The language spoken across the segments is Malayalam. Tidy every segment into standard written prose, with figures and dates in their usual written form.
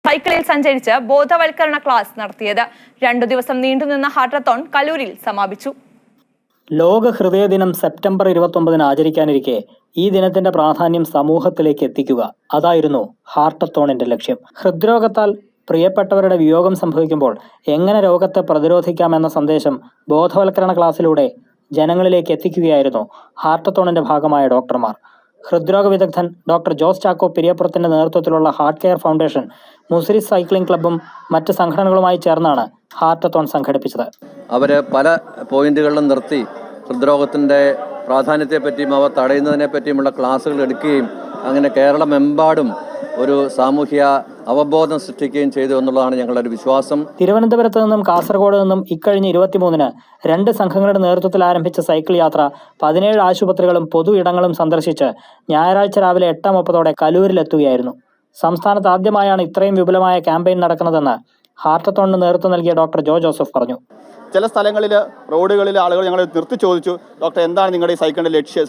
സൈക്കിളിൽ സഞ്ചരിച്ച് ബോധവൽക്കരണ ക്ലാസ് നടത്തിയത്. 2 ദിവസം നീണ്ടുനിന്ന ഹാർട്ടത്തോൺ കലൂരിൽ സമാപിച്ചു. ലോക ഹൃദയ ദിനം സെപ്റ്റംബർ 29 ആചരിക്കാനിരിക്കെ ഈ ദിനത്തിന്റെ പ്രാധാന്യം സമൂഹത്തിലേക്ക് എത്തിക്കുക, അതായിരുന്നു ഹാർട്ടത്തോണിന്റെ ലക്ഷ്യം. ഹൃദ്രോഗത്താൽ പ്രിയപ്പെട്ടവരുടെ വിയോഗം സംഭവിക്കുമ്പോൾ എങ്ങനെ രോഗത്തെ പ്രതിരോധിക്കാമെന്ന സന്ദേശം ബോധവൽക്കരണ ക്ലാസ്സിലൂടെ ജനങ്ങളിലേക്ക് എത്തിക്കുകയായിരുന്നു ഹാർട്ടത്തോണിന്റെ ഭാഗമായ ഡോക്ടർമാർ. ഹൃദ്രോഗ വിദഗ്ധൻ ഡോക്ടർ ജോസ് ചാക്കോ പെരിയപ്പുറത്തിന്റെ നേതൃത്വത്തിലുള്ള heart care foundation, Muziris cycling ക്ലബ്ബും മറ്റ് സംഘടനകളുമായി ചേർന്നാണ് ഹാർട്ടത്തോൺ സംഘടിപ്പിച്ചത്. അവര് പല പോയിന്റുകളിലും നിർത്തി ഹൃദ്രോഗത്തിന്റെ പ്രാധാന്യത്തെപ്പറ്റിയും അവ തടയുന്നതിനെ പറ്റിയുമുള്ള ക്ലാസ്സുകൾ എടുക്കുകയും അങ്ങനെ കേരളമെമ്പാടും ഒരു സാമൂഹ്യ അവബോധം സൃഷ്ടിക്കുകയും ചെയ്തു എന്നുള്ളതാണ് ഞങ്ങളുടെ ഒരു വിശ്വാസം. തിരുവനന്തപുരത്ത് നിന്നും കാസർഗോഡ് നിന്നും ഇക്കഴിഞ്ഞ 23-ന് 2 സംഘങ്ങളുടെ നേതൃത്വത്തിൽ ആരംഭിച്ച സൈക്കിൾ യാത്ര 17 ആശുപത്രികളും പൊതു ഇടങ്ങളും സന്ദർശിച്ച് ഞായറാഴ്ച രാവിലെ 8:30 കലൂരിലെത്തുകയായിരുന്നു. സംസ്ഥാനത്ത് ആദ്യമായാണ് ഇത്രയും വിപുലമായ ക്യാമ്പയിൻ നടക്കുന്നതെന്ന് ഹാർട്ടത്തോണിന് നേതൃത്വം നൽകിയ ഡോക്ടർ ജോ ജോസഫ് പറഞ്ഞു. ചില സ്ഥലങ്ങളിൽ റോഡുകളിൽ ആളുകൾ ഞങ്ങൾ നിർത്തി ചോദിച്ചു, ഡോക്ടർ എന്താണ് നിങ്ങളുടെ ഈ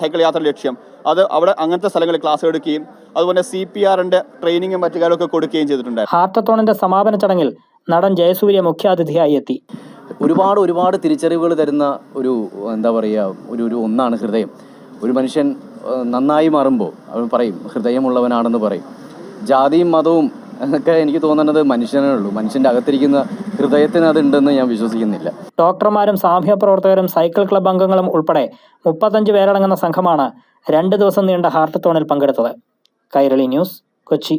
സൈക്കിൾ യാത്ര ലക്ഷ്യം? അത് അവിടെ അങ്ങനത്തെ സ്ഥലങ്ങളിൽ ക്ലാസ് എടുക്കുകയും അതുപോലെ CPRന്റെ ട്രെയിനിങ്ങും മറ്റു കാര്യമൊക്കെ കൊടുക്കുകയും ചെയ്തിട്ടുണ്ട്. ഹാർട്ടത്തോണിന്റെ സമാപന ചടങ്ങിൽ നടൻ ജയസൂര്യ മുഖ്യാതിഥിയായി എത്തി. ഒരുപാട് തിരിച്ചറിവുകൾ തരുന്ന ഒരു ഒരു ഒന്നാണ് ഹൃദയം. ഒരു മനുഷ്യൻ നന്നായി മാറുമ്പോൾ അവൻ പറയും ഹൃദയമുള്ളവനാണെന്ന് പറയും. ജാതിയും മതവും ഒക്കെ എനിക്ക് തോന്നുന്നത് മനുഷ്യനേ ഉള്ളൂ. മനുഷ്യന്റെ അകത്തിരിക്കുന്ന ഹൃദയത്തിന് അതുണ്ടെന്ന് ഞാൻ വിശ്വസിക്കുന്നില്ല. ഡോക്ടർമാരും സാമൂഹ്യ പ്രവർത്തകരും സൈക്കിൾ ക്ലബ് അംഗങ്ങളും ഉൾപ്പെടെ 35 പേരടങ്ങുന്ന സംഘമാണ് 2 ദിവസം നീണ്ട ഹാർട്ടത്തോണിൽ പങ്കെടുത്തത്. കൈരളി ന്യൂസ്, കൊച്ചി.